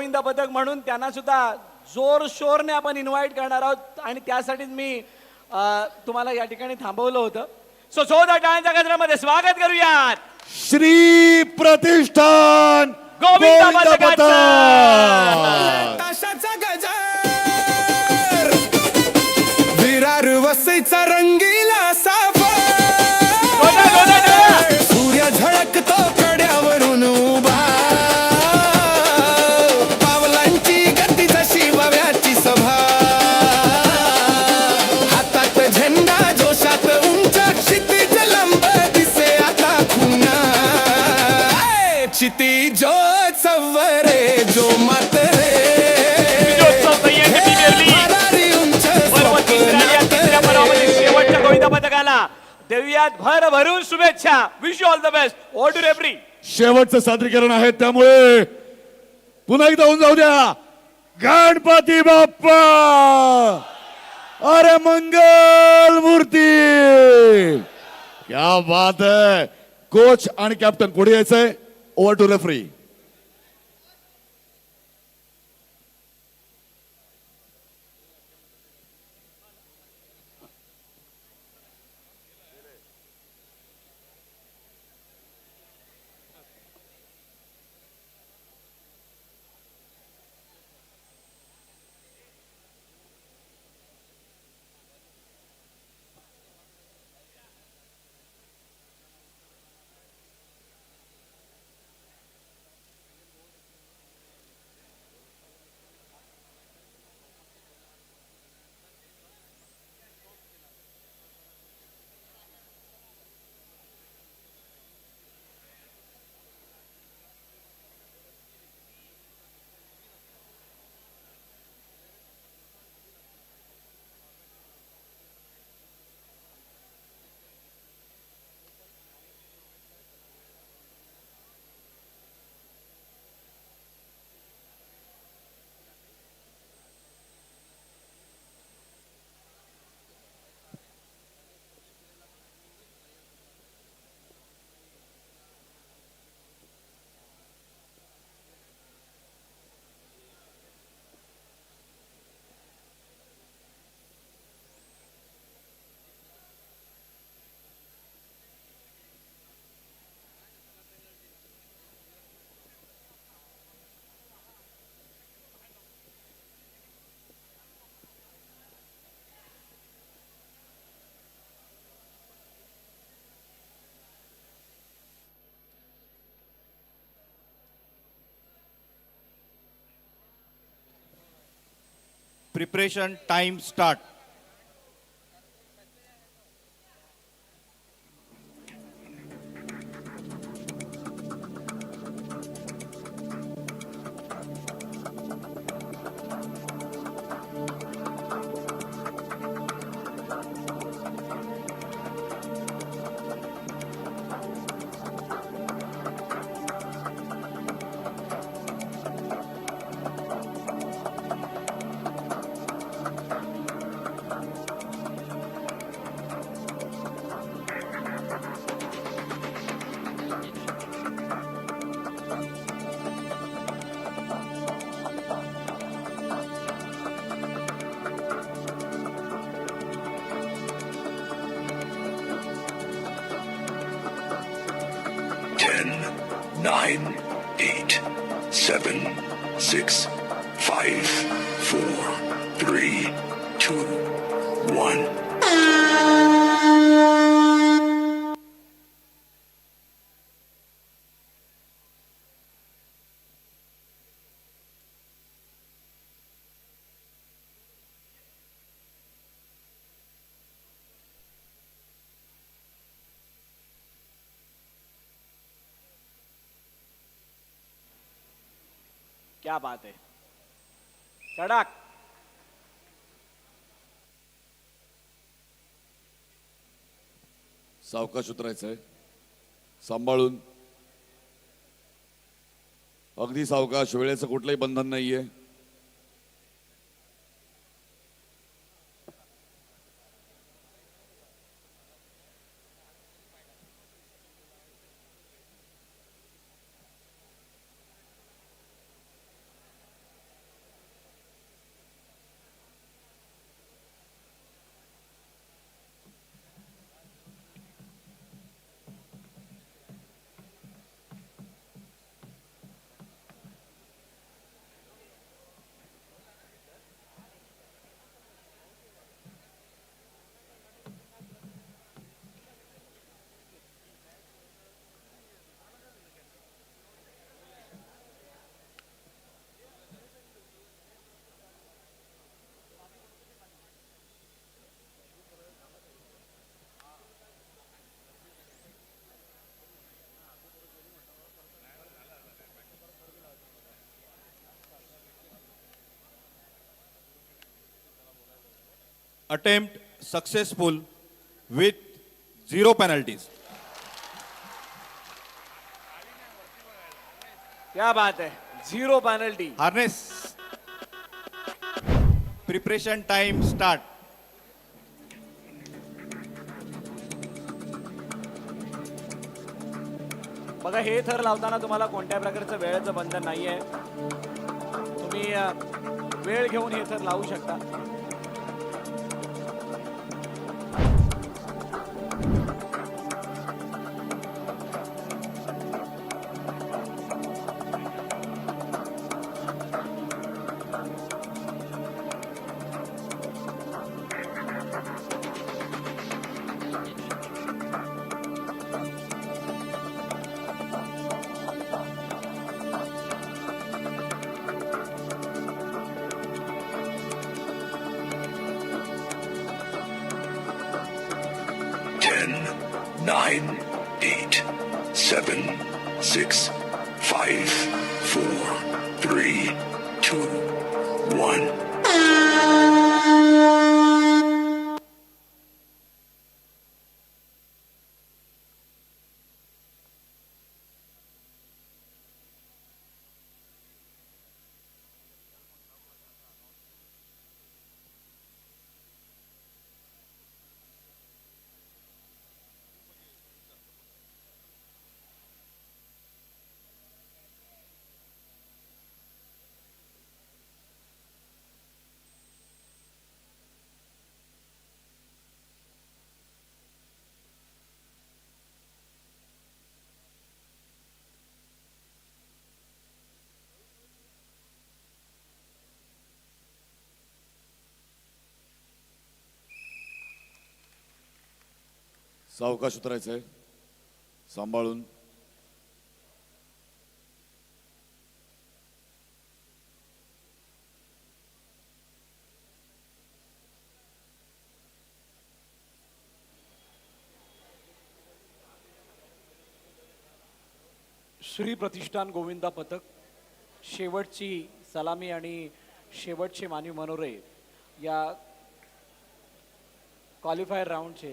गोविंदा पथक म्हणून त्यांना सुद्धा जोर शोरने आपण इन्व्हाइट करणार आहोत आणि त्यासाठीच मी तुम्हाला या ठिकाणी थांबवलं होतं. सो जोरदार टाळ्यांच्या गजरामध्ये स्वागत करूयात श्री प्रतिष्ठान गोविंदा गोविंदा पथकाचं. पथक. ताशाचा गजर विरार वसईचा रंगीला साफा सूर्य झळकतो कड्यावरून उभा पावलांची गती जशी वव्याची सभा हातात झेंडा जोशात उंच क्षितिज लंब दिसे आता खुना क्षिती ज्योत सव्वरे जो मातरे शेवटच्या गोविंदा पथकाला देऊयात भरभरून शुभेच्छा. Wish you all the best. All to referee. शेवटचं सादरीकरण आहे त्यामुळे पुन्हा एकदा होऊन जाऊ द्या. गणपती बाप्पा अरे मंगल मूर्ती. क्या बात है. कोच आणि कॅप्टन पुढे यायचंय. Over to referee. Preparation time start. Nine, 8, 7, 6, 5, 4, 3, 2, 1. क्या बात है. कडक. सावकाश उतरायचंय. सांभाळून. अगदी सावकाश. वेळेचं कुठलंही बंधन नाहीये. attempt successful with 0 penalties. क्या बात है, 0 penalty. Harness. Preparation time start. बघा, हे थर लावताना तुम्हाला कोणत्या प्रकारचं वेळेचं बंधन नाहीये. तुम्ही वेळ घेऊन हे थर लावू शकता. Ten, nine, eight, seven, six, five, four, three, two, one. सावकाश उतरायचंय, सांभाळून. श्री प्रतिष्ठान गोविंदा पथक, शेवटची सलामी आणि शेवटचे मानवी मनोरे या क्वालिफायर राऊंडचे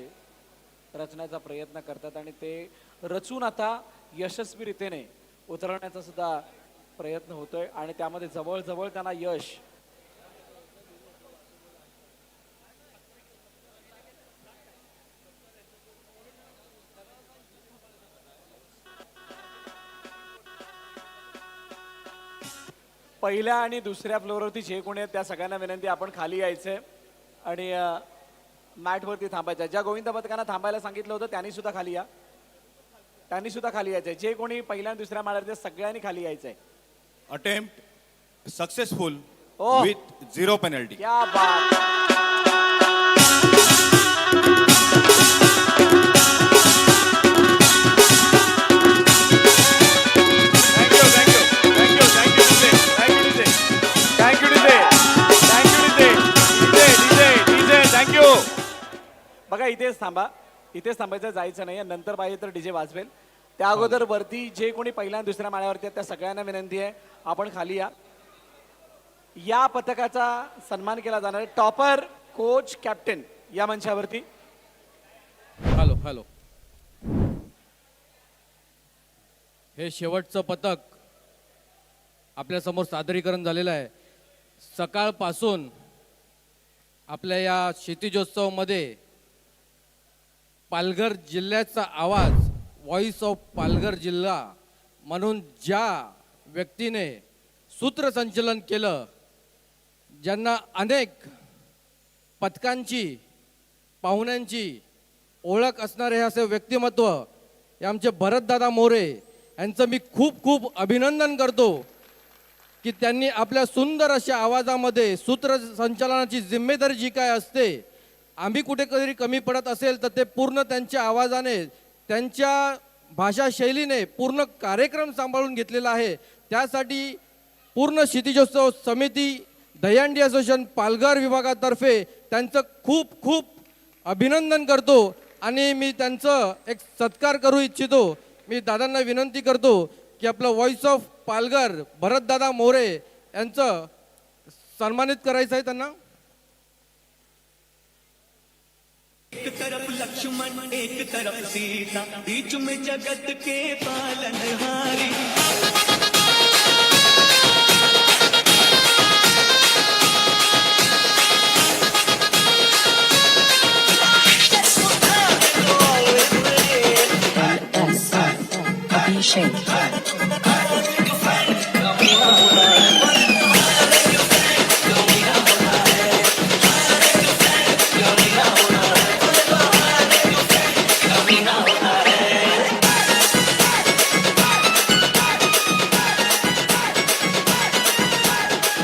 रचण्याचा प्रयत्न करतात आणि ते रचून आता यशस्वीरितेने उतरवण्याचा सुद्धा प्रयत्न होतोय आणि त्यामध्ये जवळजवळ त्यांना यश पहिल्या आणि दुसऱ्या फ्लोअरवरती जे कोणी आहेत त्या सगळ्यांना विनंती, आपण खाली यायचंय आणि मॅटवरती थांबायचं. ज्या गोविंद पथकांना थांबायला सांगितलं होतं त्यांनी सुद्धा खाली या, त्यांनी सुद्धा खाली यायचंय. जे कोणी पहिल्या आणि दुसऱ्या माळ्यावरती सगळ्यांनी खाली यायचंय. Attempt successful Oh. with 0 penalty. क्या बात. बघा, इथेच थांबा, इथेच थांबायचं, जायचं नाही. नंतर पाहिजे तर डीजे वाजवेल. त्या अगोदर वरती जे कोणी पहिल्या आणि दुसऱ्या माळ्यावरती आहेत त्या सगळ्यांना विनंती आहे, आपण खाली या. या पथकाचा सन्मान केला जाणार आहे. टॉपर, कोच, कॅप्टन या मंचावरती. Hello hello. हे शेवटचं पथक आपल्यासमोर सादरीकरण झालेलं आहे. सकाळपासून आपल्या या क्षितिजोत्सवमध्ये पालघर जिल्ह्याचा आवाज, व्हॉइस ऑफ पालघर जिल्हा म्हणून ज्या व्यक्तीने सूत्रसंचलन केलं, ज्यांना अनेक पथकांची, पाहुण्यांची ओळख असणारे हे असे व्यक्तिमत्व, हे आमचे भरतदादा मोरे यांचं मी खूप खूप अभिनंदन करतो की त्यांनी आपल्या सुंदर अशा आवाजामध्ये सूत्रसंचालनाची जिम्मेदारी जी काय असते, आम्ही कुठेतरी कमी पडत असेल तर ते पूर्ण त्यांच्या आवाजाने, त्यांच्या भाषाशैलीने पूर्ण कार्यक्रम सांभाळून घेतलेला आहे. त्यासाठी पूर्ण क्षितिजोत्सव समिती, दहीहंडी असोसिएशन पालघर विभागातर्फे त्यांचं खूप खूप अभिनंदन करतो आणि मी त्यांचं एक सत्कार करू इच्छितो. मी दादांना विनंती करतो की आपलं व्हॉइस ऑफ पालघर भरतदादा मोरे यांचं सन्मानित करायचं आहे त्यांना. एक तरफ लक्ष्मण एक तरफ सीता बीच में जगत के पालनहारी Abhishek.